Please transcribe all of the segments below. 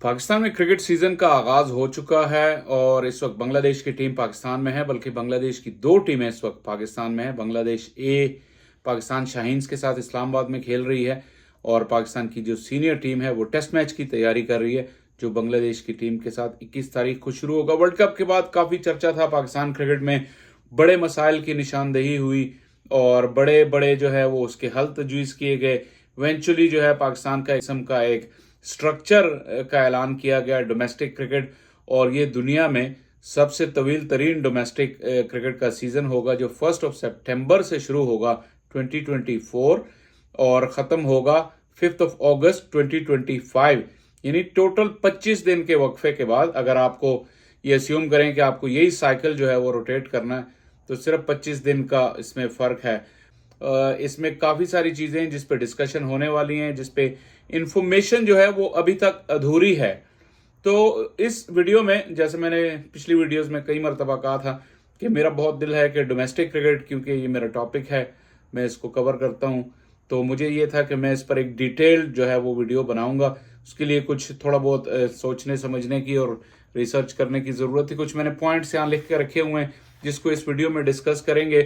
पाकिस्तान में cricket season का आगाज हो चुका है और इस वक्त बांग्लादेश की टीम पाकिस्तान में है, बल्कि बांग्लादेश की दो टीमें इस वक्त पाकिस्तान में है। बांग्लादेश ए पाकिस्तान शाहीन्स के साथ इस्लामाबाद में खेल रही है और पाकिस्तान की जो सीनियर टीम है वो टेस्ट मैच की तैयारी कर रही है, जो बांग्लादेश की टीम के साथ 21 तारीख को शुरू होगा। वर्ल्ड कप के बाद काफ़ी चर्चा था पाकिस्तान क्रिकेट में, बड़े मसाइल की निशानदेही हुई और बड़े बड़े जो है वो उसके हल तजवीज़ किए गए। इवेंचुअली जो है पाकिस्तान का किस्म का एक स्ट्रक्चर का ऐलान किया गया डोमेस्टिक क्रिकेट, और ये दुनिया में सबसे तवील तरीन डोमेस्टिक क्रिकेट का सीजन होगा जो 1 सितंबर से शुरू होगा 2024 और ख़त्म होगा 5 अगस्त 2025। यानी टोटल 25 दिन के वक्फे के बाद अगर आपको ये अस्यूम करें कि आपको यही साइकिल जो है वो रोटेट करना है तो सिर्फ 25 दिन का इसमें फ़र्क है। इसमें काफ़ी सारी चीज़ें हैं जिस पे डिस्कशन होने वाली हैं, जिस पे इंफॉर्मेशन जो है वो अभी तक अधूरी है। तो इस वीडियो में, जैसे मैंने पिछली वीडियोस में कई मरतबा कहा था कि मेरा बहुत दिल है कि डोमेस्टिक क्रिकेट, क्योंकि ये मेरा टॉपिक है, मैं इसको कवर करता हूँ, तो मुझे ये था कि मैं इस पर एक डिटेल्ड जो है वो वीडियो बनाऊंगा। उसके लिए कुछ थोड़ा बहुत सोचने समझने की और रिसर्च करने की ज़रूरत थी। कुछ मैंने पॉइंट्स यहाँ लिख के रखे हुए हैं जिसको इस वीडियो में डिस्कस करेंगे।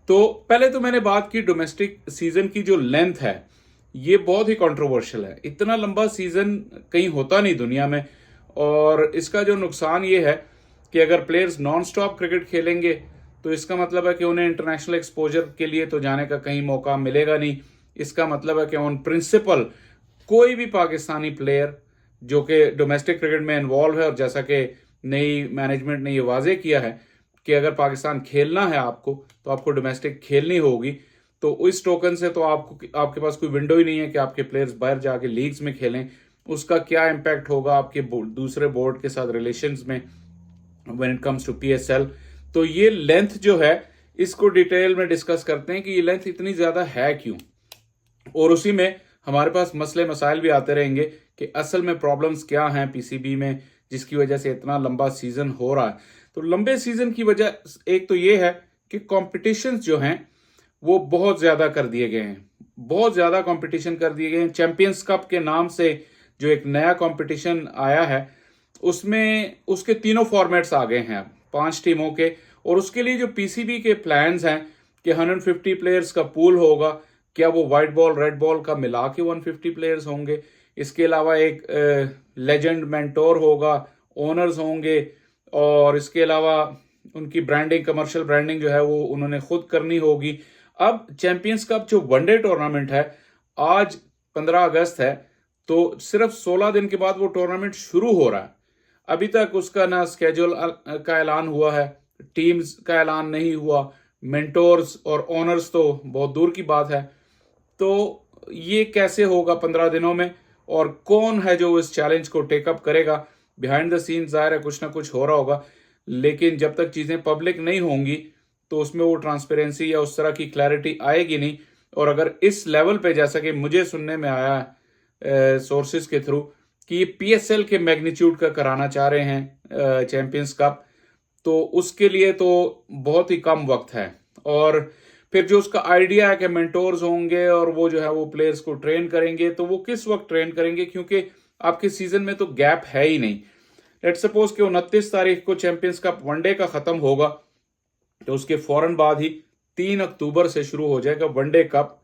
तो पहले तो मैंने बात की डोमेस्टिक सीजन की जो लेंथ है, ये बहुत ही कंट्रोवर्शियल है। इतना लंबा सीजन कहीं होता नहीं दुनिया में, और इसका जो नुकसान ये है कि अगर प्लेयर्स नॉन स्टॉप क्रिकेट खेलेंगे तो इसका मतलब है कि उन्हें इंटरनेशनल एक्सपोजर के लिए तो जाने का कहीं मौका मिलेगा नहीं। इसका मतलब है कि ऑन प्रिंसिपल कोई भी पाकिस्तानी प्लेयर जो कि डोमेस्टिक क्रिकेट में इन्वॉल्व है, और जैसा कि नई मैनेजमेंट ने ये वाजे किया है कि अगर पाकिस्तान खेलना है आपको तो आपको डोमेस्टिक खेलनी होगी, तो इस टोकन से तो आपके पास कोई विंडो ही नहीं है कि आपके प्लेयर्स बाहर जाके लीग्स में खेलें। उसका क्या इम्पैक्ट होगा आपके दूसरे बोर्ड के साथ रिलेशंस में when it comes to PSL. तो ये लेंथ जो है इसको डिटेल में डिस्कस करते हैं कि ये लेंथ इतनी ज़्यादा है क्यों, और उसी में हमारे पास मसले मसाइल भी आते रहेंगे कि असल में प्रॉब्लम्स क्या हैं पीसीबी में जिसकी वजह से इतना लंबा सीजन हो रहा है। तो लंबे सीजन की वजह एक तो ये है कि कॉम्पिटिशन्स जो हैं वो बहुत ज़्यादा कर दिए गए हैं, बहुत ज़्यादा कंपटीशन कर दिए गए हैं। चैंपियंस कप के नाम से जो एक नया कंपटीशन आया है उसमें उसके तीनों फॉर्मेट्स आ गए हैं अब 5 टीमों के, और उसके लिए जो पीसीबी के प्लान्स हैं कि 150 प्लेयर्स का पूल होगा, क्या वो वाइट बॉल रेड बॉल का मिला के 150 प्लेयर्स होंगे। इसके अलावा एक लेजेंड मेंटोर होगा, ओनर्स होंगे, और इसके अलावा उनकी ब्रांडिंग, कमर्शियल ब्रांडिंग जो है वो उन्होंने खुद करनी होगी। अब चैंपियंस कप जो वनडे टूर्नामेंट है, आज 15 अगस्त है, तो सिर्फ 16 दिन के बाद वो टूर्नामेंट शुरू हो रहा है। अभी तक उसका ना स्केड्यूल का ऐलान हुआ है, टीम्स का ऐलान नहीं हुआ, मेंटोर्स और ओनर्स तो बहुत दूर की बात है। तो ये कैसे होगा 15 दिनों में, और कौन है जो इस चैलेंज को टेकअप करेगा। बिहाइंड द सीन जाहिर है कुछ ना कुछ हो रहा होगा, लेकिन जब तक चीज़ें पब्लिक नहीं होंगी तो उसमें वो ट्रांसपेरेंसी या उस तरह की क्लैरिटी आएगी नहीं। और अगर इस लेवल पे, जैसा कि मुझे सुनने में आया सोर्सेज के थ्रू कि ये पीएसएल के मैग्नीट्यूड का कराना चाह रहे हैं चैंपियंस कप, तो उसके लिए तो बहुत ही कम वक्त है। और फिर जो उसका आइडिया है कि मेंटोर्स होंगे और वो जो है वो प्लेयर्स को ट्रेन करेंगे, तो वो किस वक्त ट्रेन करेंगे, क्योंकि आपके सीजन में तो गैप है ही नहीं। लेट्स सपोज कि 29 तारीख को चैंपियंस कप वनडे का खत्म होगा, तो उसके फौरन बाद ही 3 अक्टूबर से शुरू हो जाएगा वनडे कप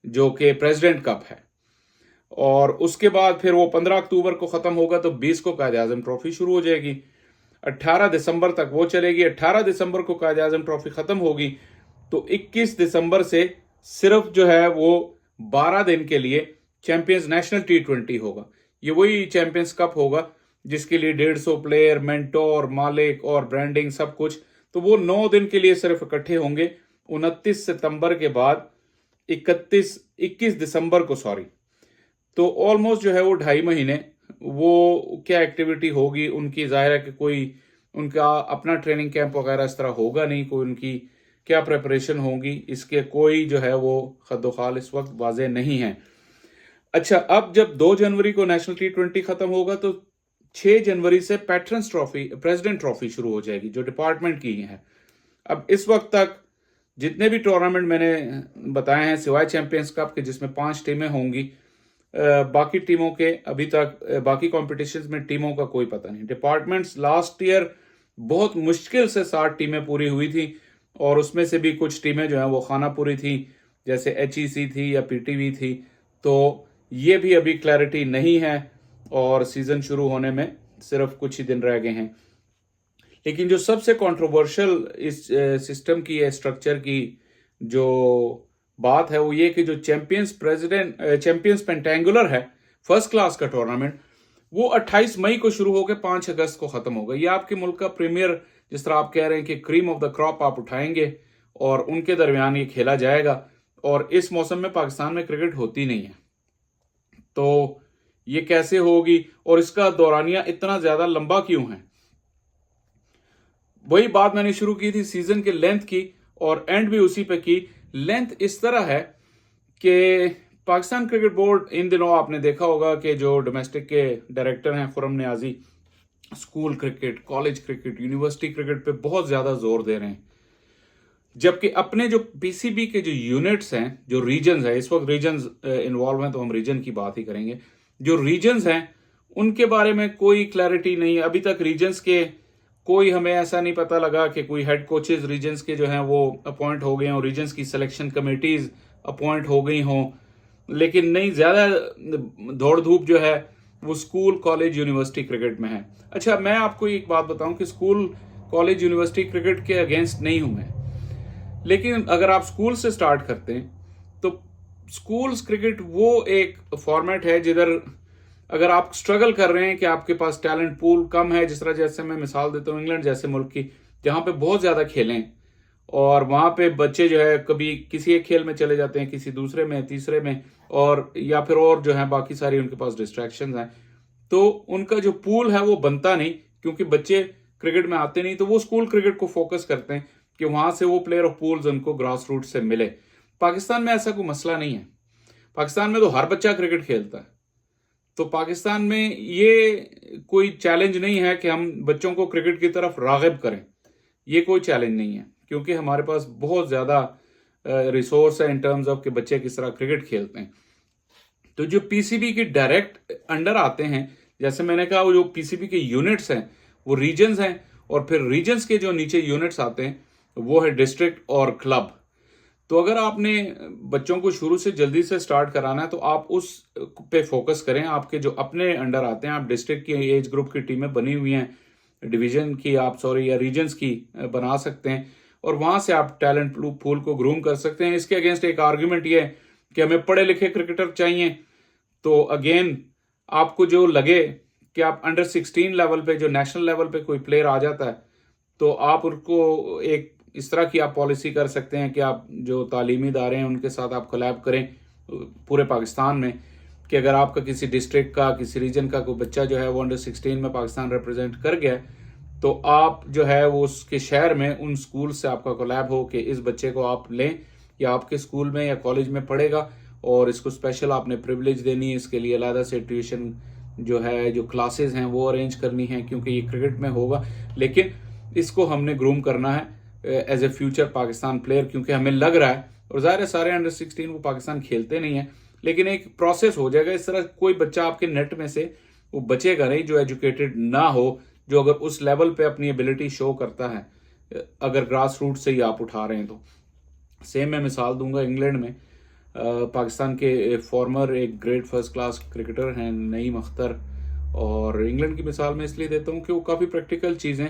जो कि प्रेसिडेंट कप है, और उसके बाद फिर वो 15 अक्टूबर को खत्म होगा तो 20 को कायद आजम ट्रॉफी शुरू हो जाएगी। 18 दिसंबर तक वो चलेगी, 18 दिसंबर को कायद आजम ट्रॉफी खत्म होगी, तो 21 दिसंबर से सिर्फ जो है वो 12 दिन के लिए चैंपियंस नेशनल T20 होगा। ये वही चैंपियंस कप होगा जिसके लिए 150 प्लेयर, मेंटोर, मालिक और ब्रांडिंग सब कुछ, तो वो 9 दिन के लिए सिर्फ इकट्ठे होंगे 29 सितंबर के बाद 21 दिसंबर को, सॉरी। तो ऑलमोस्ट जो है वो 2.5 महीने वो क्या एक्टिविटी होगी उनकी, जाहिर है कि कोई उनका अपना ट्रेनिंग कैंप वगैरह इस तरह होगा नहीं, कोई उनकी क्या प्रिपरेशन होगी इसके कोई जो है वो खद्दोखाल इस वक्त वाजे नहीं है। अच्छा, अब जब 2 जनवरी को नेशनल T20 खत्म होगा तो 6 जनवरी से पैट्रन्स ट्रॉफी, प्रेसिडेंट ट्रॉफी शुरू हो जाएगी जो डिपार्टमेंट की है। अब इस वक्त तक जितने भी टूर्नामेंट मैंने बताए हैं सिवाय चैंपियंस कप के जिसमें 5 टीमें होंगी, बाकी टीमों के अभी तक बाकी कॉम्पिटिशन्स में टीमों का कोई पता नहीं। डिपार्टमेंट्स लास्ट ईयर बहुत मुश्किल से 60 टीमें पूरी हुई थी और उसमें से भी कुछ टीमें जो हैं वो खानापुरी थी, जैसे HEC थी या PTV थी। तो ये भी अभी क्लैरिटी नहीं है और सीज़न शुरू होने में सिर्फ कुछ ही दिन रह गए हैं। लेकिन जो सबसे कंट्रोवर्शियल इस सिस्टम की है, स्ट्रक्चर की जो बात है वो ये कि जो चैंपियंस पेंटेंगुलर है फर्स्ट क्लास का टूर्नामेंट, वो 28 मई को शुरू होकर 5 अगस्त को खत्म होगा। ये आपके मुल्क का प्रीमियर, जिस तरह आप कह रहे हैं कि क्रीम ऑफ द क्रॉप आप उठाएंगे और उनके दरमियान ये खेला जाएगा। और इस मौसम में पाकिस्तान में क्रिकेट होती नहीं है, तो ये कैसे होगी और इसका दौरानिया इतना ज्यादा लंबा क्यों है? वही बात मैंने शुरू की थी सीजन के लेंथ की और एंड भी उसी पे की। लेंथ इस तरह है कि पाकिस्तान क्रिकेट बोर्ड इन दिनों आपने देखा होगा कि जो डोमेस्टिक के डायरेक्टर हैं Khurram Niazi, school cricket, college cricket, university cricket पे बहुत ज्यादा जोर दे रहे हैं, जबकि अपने जो PCB के जो यूनिट्स हैं, जो रीजन्स हैं, इस वक्त रीजन्स इन्वॉल्व हैं तो हम रीजन की बात ही करेंगे। जो रीजन्स हैं उनके बारे में कोई क्लैरिटी नहीं है अभी तक। रीजन्स के कोई हमें ऐसा नहीं पता लगा कि कोई हेड कोचेज रीजन्स के जो हैं वो अपॉइंट हो गए हों, रीजन्स की सिलेक्शन कमेटीज अपॉइंट हो गई हों। लेकिन नहीं, ज्यादा दौड़ धूप जो है वो स्कूल, कॉलेज, यूनिवर्सिटी क्रिकेट में है। अच्छा, मैं आपको एक बात बताऊं कि स्कूल, कॉलेज, यूनिवर्सिटी क्रिकेट के अगेंस्ट नहीं हूं मैं, लेकिन अगर आप स्कूल से स्टार्ट करते हैं तो स्कूल्स क्रिकेट वो एक फॉर्मेट है जिधर अगर आप स्ट्रगल कर रहे हैं कि आपके पास टैलेंट पूल कम है, जिस तरह जैसे मैं मिसाल देता हूँ इंग्लैंड जैसे मुल्क की, जहां पे बहुत ज्यादा खेलें और वहां पे बच्चे जो है कभी किसी एक खेल में चले जाते हैं, किसी दूसरे में, तीसरे में, और या फिर और जो है बाकी सारी उनके पास डिस्ट्रैक्शंस हैं, तो उनका जो पूल है वो बनता नहीं क्योंकि बच्चे क्रिकेट में आते नहीं। तो वो स्कूल क्रिकेट को फोकस करते हैं कि वहां से वो प्लेयर ऑफ पूल्स उनको ग्रास रूट से मिले। पाकिस्तान में ऐसा कोई मसला नहीं है। पाकिस्तान में तो हर बच्चा क्रिकेट खेलता है, तो पाकिस्तान में ये कोई चैलेंज नहीं है कि हम बच्चों को क्रिकेट की तरफ रागिब करें। ये कोई चैलेंज नहीं है क्योंकि हमारे पास बहुत ज्यादा रिसोर्स है इन टर्म्स ऑफ कि बच्चे किस तरह क्रिकेट खेलते हैं। तो जो PCB के डायरेक्ट अंडर आते हैं, जैसे मैंने कहा, वो जो PCB के यूनिट्स हैं वो रीजन्स हैं, और फिर रीजन्स के जो नीचे यूनिट्स आते हैं वो है डिस्ट्रिक्ट और क्लब। तो अगर आपने बच्चों को शुरू से जल्दी से स्टार्ट कराना है तो आप उस पे फोकस करें। आपके जो अपने अंडर आते हैं, आप डिस्ट्रिक्ट की एज ग्रुप की टीमें बनी हुई हैं, डिवीजन की आप या रीजन्स की बना सकते हैं और वहां से आप टैलेंट पूल को ग्रूम कर सकते हैं। इसके अगेंस्ट एक आर्ग्यूमेंट ये है कि हमें पढ़े लिखे क्रिकेटर चाहिए, तो अगेन आपको जो लगे कि आप अंडर 16 लेवल पे, जो नेशनल लेवल पे कोई प्लेयर आ जाता है, तो आप उनको एक इस तरह की आप पॉलिसी कर सकते हैं कि आप जो तालीमी इदारे हैं उनके साथ आप कोलैब करें पूरे पाकिस्तान में, कि अगर आपका किसी डिस्ट्रिक्ट का, किसी रीजन का कोई बच्चा जो है वो अंडर 16 में पाकिस्तान रिप्रेजेंट कर गया, तो आप जो है वो उसके शहर में उन स्कूल से आपका कोलैब हो कि इस बच्चे को आप लें, या आपके स्कूल में या कॉलेज में पढ़ेगा और इसको स्पेशल आपने प्रिविलेज देनी है, इसके लिए अलग से ट्यूशन जो है, जो क्लासेस हैं वो अरेंज करनी है, क्योंकि ये क्रिकेट में होगा, लेकिन इसको हमने ग्रूम करना है as a future Pakistan player, क्योंकि हमें लग रहा है, और जाहिर है सारे अंडर 16 वो पाकिस्तान खेलते नहीं है, लेकिन एक प्रोसेस हो जाएगा। इस तरह कोई बच्चा आपके नेट में से वो बचेगा नहीं जो एजुकेटेड ना हो, जो अगर उस लेवल पे अपनी एबिलिटी शो करता है, अगर ग्रास रूट से ही आप उठा रहे हैं तो। सेम मैं मिसाल दूंगा इंग्लैंड में, पाकिस्तान के फॉर्मर एक ग्रेट फर्स्ट क्लास क्रिकेटर हैं नईम अख्तर, और इंग्लैंड की मिसाल मैं इसलिए देता हूं कि वो काफ़ी प्रैक्टिकल चीज़ें।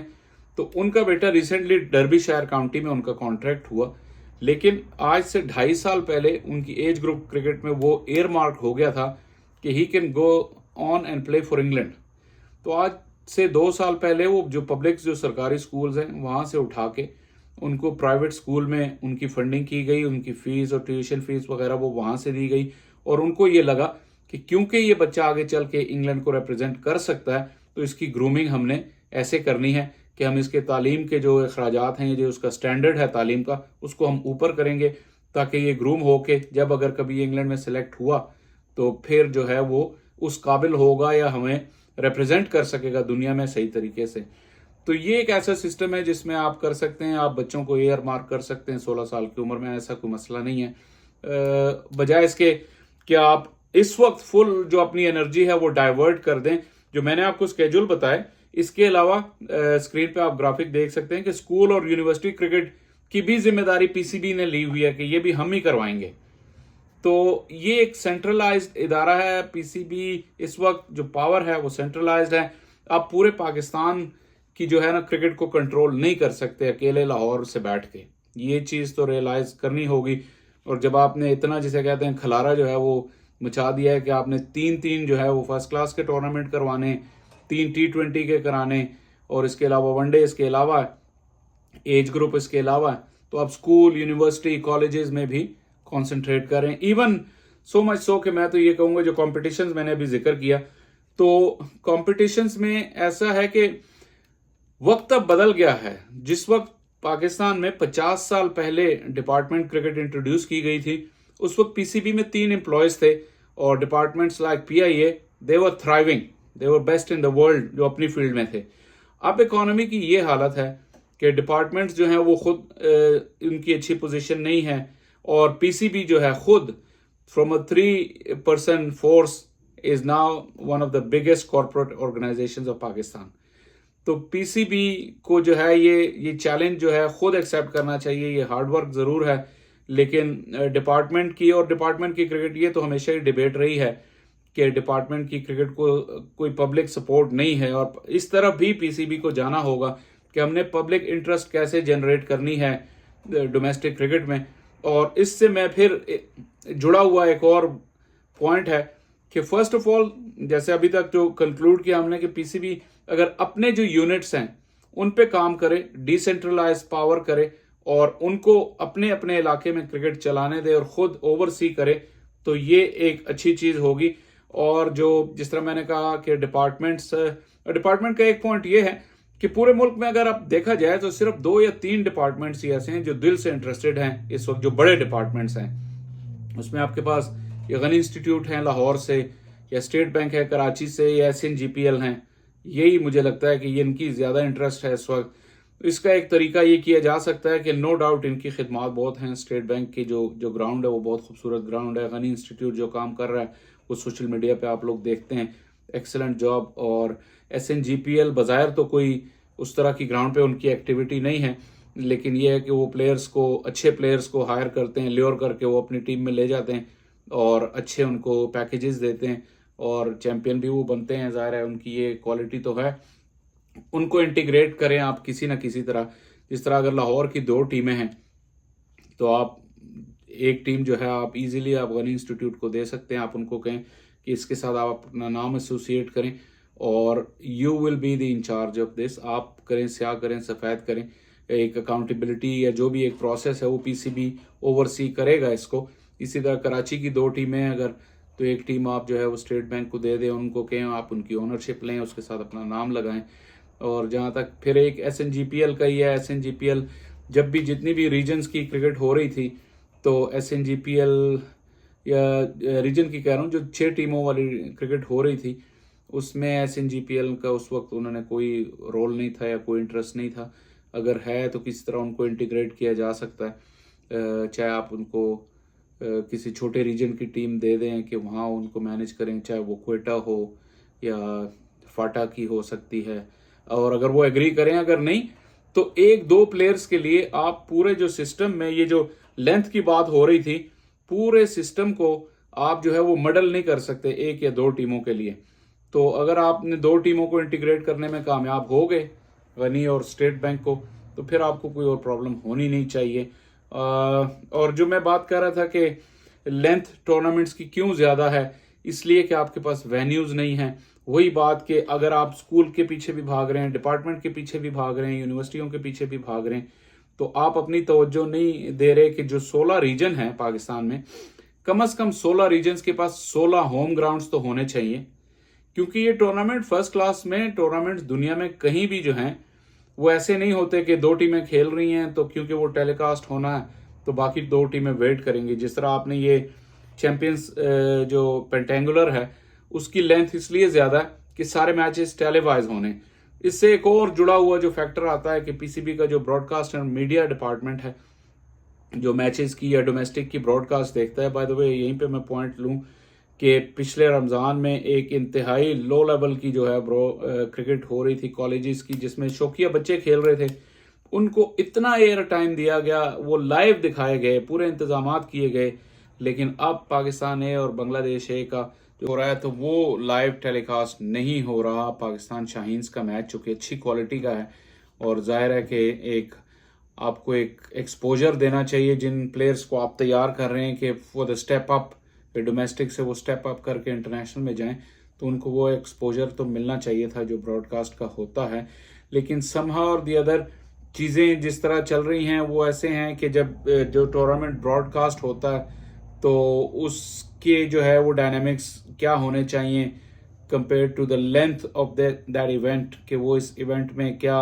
तो उनका बेटा रिसेंटली डर्बीशायर काउंटी में उनका कॉन्ट्रैक्ट हुआ, लेकिन आज से 2.5 साल पहले उनकी एज ग्रुप क्रिकेट में वो एयर मार्क हो गया था कि he can go on and play for England. तो आज से 2 साल पहले वो जो पब्लिक, जो सरकारी स्कूल्स हैं वहाँ से उठा के उनको प्राइवेट स्कूल में उनकी फंडिंग की गई, उनकी फीस और ट्यूशन फीस वगैरह वो वहाँ से दी गई, और उनको ये लगा कि क्योंकि ये बच्चा आगे चल के इंग्लैंड को रिप्रेजेंट कर सकता है, तो इसकी ग्रूमिंग हमने ऐसे करनी है कि हम इसके तालीम के जो अखराजात हैं, जो उसका स्टैंडर्ड है तालीम का, उसको हम ऊपर करेंगे, ताकि ये ग्रूम हो के जब अगर कभी इंग्लैंड में सिलेक्ट हुआ तो फिर जो है वो उस काबिल होगा या हमें रिप्रेजेंट कर सकेगा दुनिया में सही तरीके से। तो ये एक ऐसा सिस्टम है जिसमें आप कर सकते हैं, आप बच्चों को एयर मार्क कर सकते हैं 16 साल की उम्र में, ऐसा कोई मसला नहीं है। बजाय इसके कि आप इस वक्त फुल जो अपनी एनर्जी है वो डाइवर्ट कर दें। जो मैंने आपको स्केड्यूल बताया, इसके अलावा स्क्रीन पे आप ग्राफिक देख सकते हैं कि स्कूल और यूनिवर्सिटी क्रिकेट की भी जिम्मेदारी पीसीबी ने ली हुई है कि ये भी हम ही करवाएंगे। तो ये एक सेंट्रलाइज्ड इदारा है पीसीबी। इस वक्त जो पावर है वो सेंट्रलाइज्ड है। आप पूरे पाकिस्तान की जो है ना क्रिकेट को कंट्रोल नहीं कर सकते अकेले लाहौर से बैठ के। ये चीज़ तो रियलाइज करनी होगी। और जब आपने इतना जिसे कहते हैं खलारा जो है वो मचा दिया है कि आपने तीन जो है वो फर्स्ट क्लास के टूर्नामेंट करवाने, 3 T20 के कराने, और इसके अलावा वनडे, इसके अलावा एज ग्रुप, इसके अलावा तो आप स्कूल, यूनिवर्सिटी, कॉलेजेस में भी कंसंट्रेट करें। इवन सो मच सो कि मैं तो ये कहूँगा जो कॉम्पिटिशन्स मैंने अभी जिक्र किया, तो कॉम्पिटिशन्स में ऐसा है कि वक्त अब बदल गया है। जिस वक्त पाकिस्तान में 50 साल पहले डिपार्टमेंट क्रिकेट इंट्रोड्यूस की गई थी, उस वक्त पीसीबी में 3 एम्प्लॉयज थे और departments like PIA they were thriving, they were best in the world जो अपनी फील्ड में थे। अब इकोनॉमी की ये हालत है कि डिपार्टमेंट्स जो हैं वो खुद उनकी अच्छी पोजीशन नहीं है, और पीसीबी जो है खुद from a 3-person force is now one of the biggest corporate organisations of Pakistan. तो पीसीबी को जो है ये चैलेंज जो है खुद एक्सेप्ट करना चाहिए। ये हार्डवर्क जरूर है, लेकिन डिपार्टमेंट की और डिपार्टमेंट की क्रिकेट, ये तो हमेशा ही डिबेट रही है कि डिपार्टमेंट की क्रिकेट को कोई पब्लिक सपोर्ट नहीं है, और इस तरफ भी पीसीबी को जाना होगा कि हमने पब्लिक इंटरेस्ट कैसे जनरेट करनी है डोमेस्टिक क्रिकेट में। और इससे मैं फिर जुड़ा हुआ एक और पॉइंट है कि फर्स्ट ऑफ ऑल, जैसे अभी तक जो कंक्लूड किया हमने कि पीसीबी अगर अपने जो यूनिट्स हैं उन पे काम करे, डिसेंट्रलाइज पावर करे और उनको अपने अपने इलाके में क्रिकेट चलाने दे और खुद ओवरसी करे, तो ये एक अच्छी चीज होगी। और जो जिस तरह मैंने कहा कि डिपार्टमेंट का एक पॉइंट ये है कि पूरे मुल्क में अगर आप देखा जाए तो सिर्फ 2 या 3 डिपार्टमेंट्स ही ऐसे हैं जो दिल से इंटरेस्टेड हैं इस वक्त, जो बड़े डिपार्टमेंट्स हैं। उसमें आपके पास ये गनी इंस्टीट्यूट है लाहौर से, या स्टेट बैंक है कराची से, या SNGPL हैं। यही मुझे लगता है कि ये इनकी ज़्यादा इंटरेस्ट है इस वक्त। इसका एक तरीका ये किया जा सकता है कि नो डाउट इनकी खिदमात बहुत हैं। स्टेट बैंक की जो ग्राउंड है वो बहुत खूबसूरत ग्राउंड है। गनी इंस्टीट्यूट जो काम कर रहा है वो सोशल मीडिया पे आप लोग देखते हैं, एक्सेलेंट जॉब। और SNGPL बज़ाहिर तो कोई उस तरह की ग्राउंड पे उनकी एक्टिविटी नहीं है, लेकिन ये है कि वो प्लेयर्स को, अच्छे प्लेयर्स को हायर करते हैं, ल्योर करके वो अपनी टीम में ले जाते हैं और अच्छे उनको पैकेजेस देते हैं और चैंपियन भी वो बनते हैं। ज़ाहिर है उनकी ये क्वालिटी तो है। उनको इंटीग्रेट करें आप किसी ना किसी तरह। जिस तरह अगर लाहौर की 2 टीमें हैं तो आप एक टीम जो है आप इजीली आप गनी इंस्टीट्यूट को दे सकते हैं। आप उनको कहें कि इसके साथ आप अपना नाम एसोसिएट करें और you will be the incharge of this. आप करें, स्याह करें, सफ़ेद करें। एक अकाउंटेबिलिटी या जो भी एक प्रोसेस है वो पीसीबी ओवरसी करेगा इसको। इसी तरह कराची की 2 टीमें अगर, तो एक टीम आप जो है वो स्टेट बैंक को दे दें, उनको कहें आप उनकी ओनरशिप लें, उसके साथ अपना नाम लगाएं। और जहाँ तक फिर एक SNGPL का ही है, SNGPL जब भी जितनी भी रीजन्स की क्रिकेट हो रही थी तो SNGPL या रीजन की कह रहा हूँ, जो 6 टीमों वाली क्रिकेट हो रही थी उसमें SNGPL का उस वक्त उन्होंने कोई रोल नहीं था या कोई इंटरेस्ट नहीं था। अगर है तो किसी तरह उनको इंटीग्रेट किया जा सकता है। चाहे आप उनको किसी छोटे रीजन की टीम दे दें कि वहाँ उनको मैनेज करें, चाहे वो क्वेटा हो या फाटा की हो सकती है। और अगर वो एग्री करें, अगर नहीं तो 1-2 प्लेयर्स के लिए आप पूरे जो सिस्टम में, ये जो लेंथ की बात हो रही थी, पूरे सिस्टम को आप जो है वो मॉडल नहीं कर सकते 1 या 2 टीमों के लिए। तो अगर आपने 2 टीमों को इंटीग्रेट करने में कामयाब हो गए, गनी और स्टेट बैंक को, तो फिर आपको कोई और प्रॉब्लम होनी नहीं चाहिए। और जो मैं बात कर रहा था कि लेंथ टूर्नामेंट्स की क्यों ज़्यादा है, इसलिए कि आपके पास वेन्यूज़ नहीं हैं। वही बात कि अगर आप स्कूल के पीछे भी भाग रहे हैं, डिपार्टमेंट के पीछे भी भाग रहे हैं, यूनिवर्सिटियों के पीछे भी भाग रहे हैं, तो आप अपनी तवज्जो नहीं दे रहे कि जो 16 रीजन है पाकिस्तान में, कम से कम 16 रीजन्स के पास 16 होम ग्राउंड्स तो होने चाहिए। क्योंकि ये टूर्नामेंट फर्स्ट क्लास में टूर्नामेंट्स दुनिया में कहीं भी जो हैं वो ऐसे नहीं होते कि 2 टीमें खेल रही हैं तो क्योंकि वो टेलीकास्ट होना है तो बाकी 2 टीमें वेट करेंगी। जिस तरह आपने ये चैंपियंस जो पेंटेंगुलर है उसकी लेंथ इसलिए ज़्यादा है कि सारे मैचेस टेलीवाइज होने। इससे एक और जुड़ा हुआ जो फैक्टर आता है कि पीसीबी का जो ब्रॉडकास्ट एंड मीडिया डिपार्टमेंट है, जो मैचेस की या डोमेस्टिक की ब्रॉडकास्ट देखता है, बाय द वे यहीं पे मैं पॉइंट लूँ कि पिछले रमज़ान में एक इंतहाई लो लेवल की जो है क्रिकेट हो रही थी कॉलेजेस की, जिसमें शौकिया बच्चे खेल रहे थे, उनको इतना एयर टाइम दिया गया, वो लाइव दिखाए गए, पूरे इंतजामात किए गए। लेकिन अब पाकिस्तान ए और बांग्लादेश ए का जो हो रहा है तो वो लाइव टेलीकास्ट नहीं हो रहा। पाकिस्तान शाहीन्स का मैच चूँकि अच्छी क्वालिटी का है और जाहिर है कि एक आपको एक एक्सपोजर देना चाहिए जिन प्लेयर्स को आप तैयार कर रहे हैं कि for the step up, domestic से वो स्टेप अप करके इंटरनेशनल में जाएं, तो उनको वो एक्सपोजर तो मिलना चाहिए था जो ब्रॉडकास्ट का होता है। लेकिन समहाउ और दी अदर चीज़ें जिस तरह चल रही हैं वो ऐसे हैं कि जब जो टूर्नामेंट ब्रॉडकास्ट होता है तो उसके जो है वो डायनामिक्स क्या होने चाहिए compare to the length of that event, कि वो इस इवेंट में क्या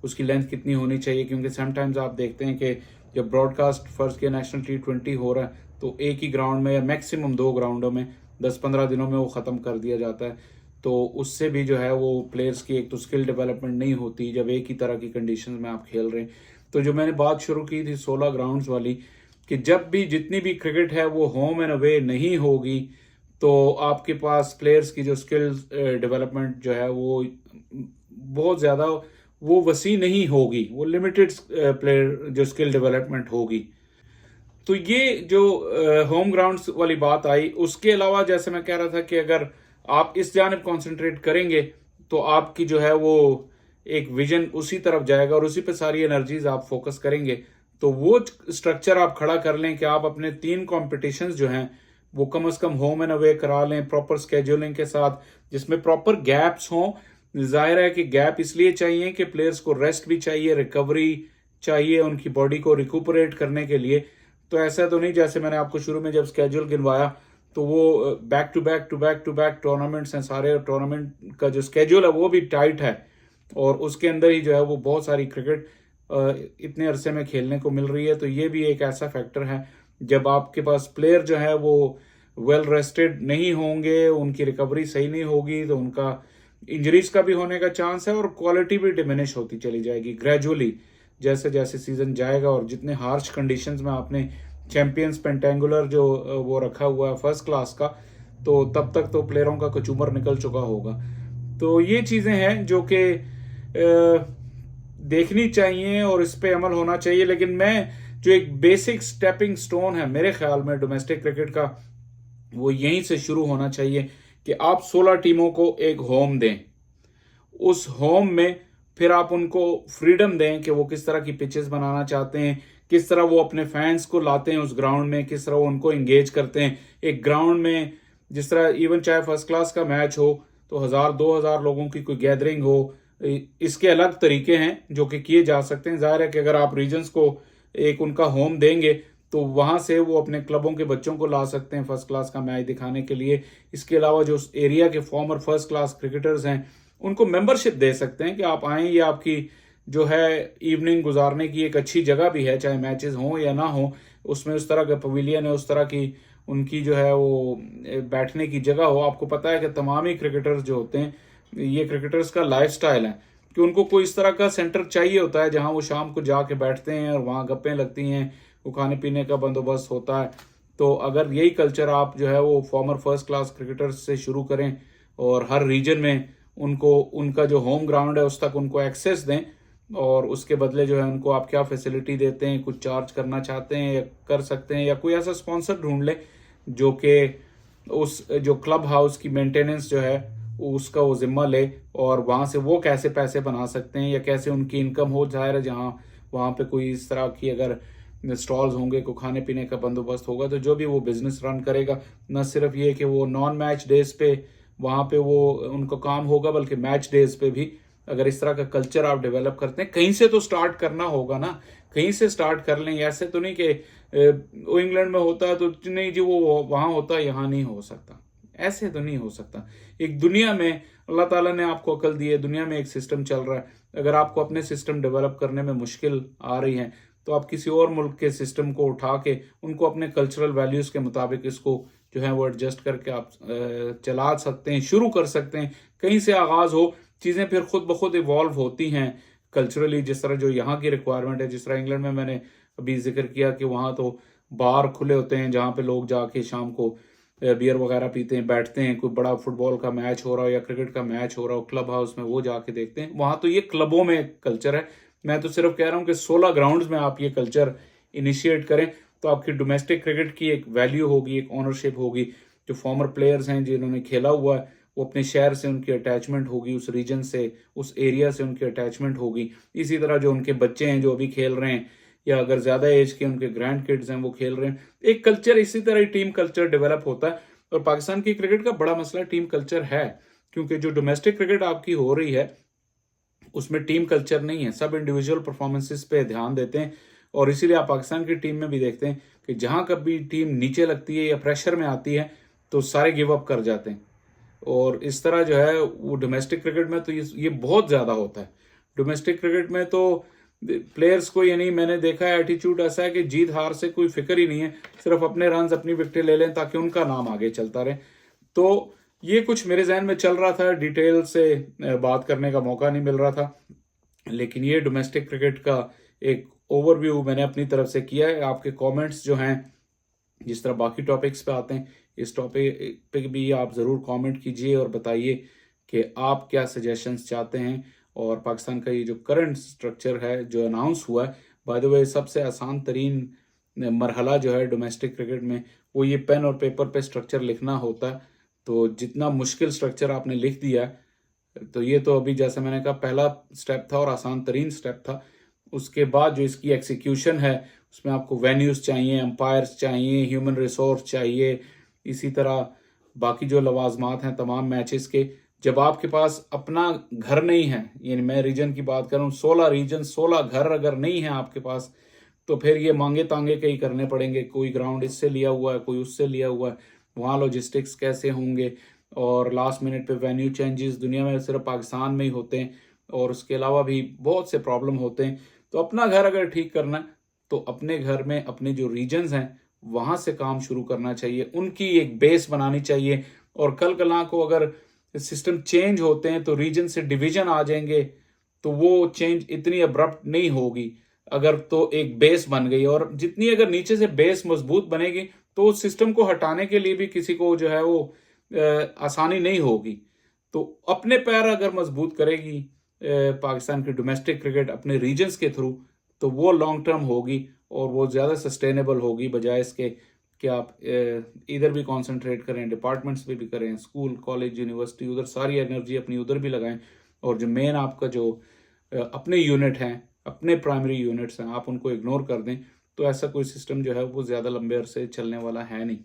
उसकी लेंथ कितनी होनी चाहिए। क्योंकि समटाइम्स आप देखते हैं कि जब ब्रॉडकास्ट फर्स्ट के नेशनल T20 हो रहा है तो एक ही ग्राउंड में या मैक्सिमम 2 ग्राउंडों में 10-15 दिनों में वो ख़त्म कर दिया जाता है, तो उससे भी जो है वो प्लेयर्स की एक तो स्किल डेवलपमेंट नहीं होती जब एक ही तरह की कंडीशंस में आप खेल रहे हैं। तो जो मैंने बात शुरू की थी 16 ग्राउंड्स वाली, कि जब भी जितनी भी क्रिकेट है वो होम एंड अवे नहीं होगी तो आपके पास प्लेयर्स की जो स्किल्स डेवलपमेंट जो है वो बहुत ज़्यादा वो वसी नहीं होगी, वो लिमिटेड प्लेयर जो स्किल डेवलपमेंट होगी। तो ये जो होम ग्राउंड्स वाली बात आई, उसके अलावा जैसे मैं कह रहा था कि अगर आप इस जानिब कॉन्सेंट्रेट करेंगे तो आपकी जो है वो एक विजन उसी तरफ जाएगा और उसी पे सारी एनर्जीज आप फोकस करेंगे। तो वो स्ट्रक्चर आप खड़ा कर लें कि आप अपने 3 कॉम्पिटिशन्स जो हैं वो कम से कम होम एंड अवे करा लें प्रॉपर स्केड्यूलिंग के साथ, जिसमें प्रॉपर गैप्स हों। जाहिर है कि गैप इसलिए चाहिए कि प्लेयर्स को रेस्ट भी चाहिए, रिकवरी चाहिए उनकी बॉडी को रिकूपरेट करने के लिए। तो ऐसा तो नहीं जैसे मैंने आपको शुरू में जब स्केड्यूल गिनवाया तो वो back to back to back to back tournaments हैं, सारे टूर्नामेंट का जो स्केड्यूल है वो भी टाइट है और उसके अंदर ही जो है वो बहुत सारी क्रिकेट इतने अरसे में खेलने को मिल रही है। तो ये भी एक ऐसा फैक्टर है, जब आपके पास प्लेयर जो है वो वेल रेस्टेड नहीं होंगे, उनकी रिकवरी सही नहीं होगी, तो उनका इंजरीज का भी होने का चांस है और क्वालिटी भी डिमिनिश होती चली जाएगी ग्रेजुअली जैसे जैसे सीजन जाएगा। और जितने हार्श कंडीशंस में आपने चैंपियंस पेंटेंगुलर जो वो रखा हुआ है फर्स्ट क्लास का, तो तब तक तो प्लेयरों का कचूमर निकल चुका होगा। तो ये चीज़ें हैं जो कि देखनी चाहिए और इस पे अमल होना चाहिए। लेकिन मैं जो एक बेसिक स्टेपिंग स्टोन है मेरे ख्याल में डोमेस्टिक क्रिकेट का, वो यहीं से शुरू होना चाहिए कि आप 16 टीमों को एक होम दें। उस होम में फिर आप उनको फ्रीडम दें कि वो किस तरह की पिचेस बनाना चाहते हैं, किस तरह वो अपने फैंस को लाते हैं उस ग्राउंड में, किस तरह वो उनको इंगेज करते हैं एक ग्राउंड में। जिस तरह इवन चाहे फर्स्ट क्लास का मैच हो तो 1000-2000 लोगों की कोई गैदरिंग हो, इसके अलग तरीके हैं जो कि किए जा सकते हैं। जाहिर है कि अगर आप रीजन्स को एक उनका होम देंगे तो वहां से वो अपने क्लबों के बच्चों को ला सकते हैं फर्स्ट क्लास का मैच दिखाने के लिए। इसके अलावा जो एरिया के फॉर्मर फर्स्ट क्लास क्रिकेटर्स हैं उनको मेंबरशिप दे सकते हैं कि आप आएं, ये आपकी जो है इवनिंग गुजारने की एक अच्छी जगह भी है, चाहे मैचेस हों या ना हो। उसमें उस तरह का पवेलियन है, उस तरह की उनकी जो है वो बैठने की जगह हो। आपको पता है कि तमाम ही क्रिकेटर्स जो होते हैं, ये क्रिकेटर्स का लाइफस्टाइल है कि उनको कोई इस तरह का सेंटर चाहिए होता है जहां वो शाम को जाके बैठते हैं और वहां गप्पें लगती हैं, वो खाने पीने का बंदोबस्त होता है। तो अगर यही कल्चर आप जो है वो फॉर्मर फर्स्ट क्लास क्रिकेटर्स से शुरू करें और हर रीजन में उनको उनका जो होम ग्राउंड है उस तक उनको एक्सेस दें, और उसके बदले जो है उनको आप क्या फैसिलिटी देते हैं, कुछ चार्ज करना चाहते हैं या कर सकते हैं, या कोई ऐसा स्पॉन्सर ढूंढ ले जो कि उस जो क्लब हाउस की मेंटेनेंस जो है उसका वो जिम्मा ले, और वहाँ से वो कैसे पैसे बना सकते हैं या कैसे उनकी इनकम हो। जाहिर है जहाँ वहाँ पे कोई इस तरह की अगर स्टॉल्स होंगे, को खाने पीने का बंदोबस्त होगा, तो जो भी वो बिजनेस रन करेगा, न सिर्फ ये कि वो नॉन मैच डेज पे वहाँ पे वो उनको काम होगा, बल्कि मैच डेज पे भी अगर इस तरह का कल्चर आप डेवलप करते हैं, कहीं से तो स्टार्ट करना होगा ना, कहीं से स्टार्ट कर लें। ऐसे तो नहीं कि वो इंग्लैंड में होता है तो नहीं जी वो वहाँ होता है यहाँ नहीं हो सकता, ऐसे तो नहीं हो सकता। एक दुनिया में अल्लाह ताला ने आपको अकल दी है, दुनिया में एक सिस्टम चल रहा है। अगर आपको अपने सिस्टम डेवलप करने में मुश्किल आ रही है तो आप किसी और मुल्क के सिस्टम को उठा के उनको अपने कल्चरल वैल्यूज़ के मुताबिक इसको जो है वो एडजस्ट करके आप चला सकते हैं, शुरू कर सकते हैं। कहीं से आगाज़ हो, चीज़ें फिर खुद ब खुद इवॉल्व होती हैं कल्चरली। जिस तरह जो यहाँ की रिक्वायरमेंट है, जिस तरह इंग्लैंड में मैंने अभी जिक्र किया कि वहाँ तो बार खुले होते हैं जहाँ पे लोग जाके शाम को बियर वगैरह पीते हैं, बैठते हैं, कोई बड़ा फुटबॉल का मैच हो रहा हो या क्रिकेट का मैच हो रहा हो क्लब हाउस में, वो जाके देखते हैं। वहाँ तो ये क्लबों में कल्चर है। मैं तो सिर्फ कह रहा हूँ कि 16 ग्राउंड्स में आप ये कल्चर इनिशिएट करें तो आपकी डोमेस्टिक क्रिकेट की एक वैल्यू होगी, एक ऑनरशिप होगी। जो फॉर्मर प्लेयर्स हैं जिन्होंने खेला हुआ है, वो अपने शहर से उनकी अटैचमेंट होगी, उस रीजन से, उस एरिया से उनकी अटैचमेंट होगी। इसी तरह जो उनके बच्चे हैं जो अभी खेल रहे हैं, या अगर ज़्यादा एज के उनके ग्रैंड किड्स हैं वो खेल रहे हैं, एक कल्चर, इसी तरह ही टीम कल्चर डेवलप होता है। और पाकिस्तान की क्रिकेट का बड़ा मसला टीम कल्चर है, क्योंकि जो डोमेस्टिक क्रिकेट आपकी हो रही है उसमें टीम कल्चर नहीं है, सब इंडिविजुअल परफॉर्मेंसेस पे ध्यान देते हैं। और इसीलिए आप पाकिस्तान की टीम में भी देखते हैं कि जहां कभी टीम नीचे लगती है या प्रेशर में आती है तो सारे गिव अप कर जाते हैं। और इस तरह जो है वो डोमेस्टिक क्रिकेट में तो ये बहुत ज़्यादा होता है। डोमेस्टिक क्रिकेट में तो प्लेयर्स को, यानी मैंने देखा है एटीट्यूड ऐसा है कि जीत हार से कोई फिक्र ही नहीं है, सिर्फ अपने रन अपनी विकेटें ले लें ताकि उनका नाम आगे चलता रहे। तो ये कुछ मेरे जहन में चल रहा था, डिटेल से बात करने का मौका नहीं मिल रहा था, लेकिन ये डोमेस्टिक क्रिकेट का एक ओवरव्यू मैंने अपनी तरफ से किया है। आपके कमेंट्स जो हैं, जिस तरह बाकी टॉपिक्स पे आते हैं, इस टॉपिक पे भी आप ज़रूर कमेंट कीजिए और बताइए कि आप क्या सजेशंस चाहते हैं। और पाकिस्तान का ये जो करंट स्ट्रक्चर है जो अनाउंस हुआ है, बाय द वे सबसे आसान तरीन मरहला जो है डोमेस्टिक क्रिकेट में, वो ये पेन और पेपर पे स्ट्रक्चर लिखना होता है। तो जितना मुश्किल स्ट्रक्चर आपने लिख दिया, तो ये तो अभी जैसे मैंने कहा पहला स्टेप था और आसान तरीन स्टेप था। उसके बाद जो इसकी एग्जीक्यूशन है उसमें आपको वेन्यूज चाहिए, एम्पायर्स चाहिए, ह्यूमन रिसोर्स चाहिए, इसी तरह बाकी जो लवाजमात हैं तमाम मैचेस के। जब आपके पास अपना घर नहीं है, यानी मैं रीजन की बात कर रहा हूँ, 16 रीजन 16 घर अगर नहीं है आपके पास, तो फिर ये मांगे तांगे कई करने पड़ेंगे। कोई ग्राउंड इससे लिया हुआ है, कोई उससे लिया हुआ है, वहाँ लॉजिस्टिक्स कैसे होंगे, और लास्ट मिनट पे वेन्यू चेंजेस दुनिया में सिर्फ पाकिस्तान में ही होते हैं, और उसके अलावा भी बहुत से प्रॉब्लम होते हैं। तो अपना घर अगर ठीक करना है तो अपने घर में अपने जो रीजन्स हैं वहाँ से काम शुरू करना चाहिए, उनकी एक बेस बनानी चाहिए। और कल कला को अगर सिस्टम चेंज होते हैं तो रीजन से डिवीजन आ जाएंगे, तो वो चेंज इतनी अब्रप्ट नहीं होगी अगर तो एक बेस बन गई। और जितनी अगर नीचे से बेस मजबूत बनेगी तो उस सिस्टम को हटाने के लिए भी किसी को जो है वो आसानी नहीं होगी। तो अपने पैर अगर मजबूत करेगी पाकिस्तान की डोमेस्टिक क्रिकेट अपने रीजन्स के थ्रू, तो वो लॉन्ग टर्म होगी और वो ज़्यादा सस्टेनेबल होगी, बजाय इसके कि आप इधर भी कंसंट्रेट करें, डिपार्टमेंट्स पे भी करें, स्कूल कॉलेज यूनिवर्सिटी, उधर सारी एनर्जी अपनी उधर भी लगाएं, और जो मेन आपका जो अपने यूनिट हैं, अपने प्राइमरी यूनिट्स हैं, आप उनको इग्नोर कर दें। तो ऐसा कोई सिस्टम जो है वो ज़्यादा लंबे अरसे चलने वाला है नहीं।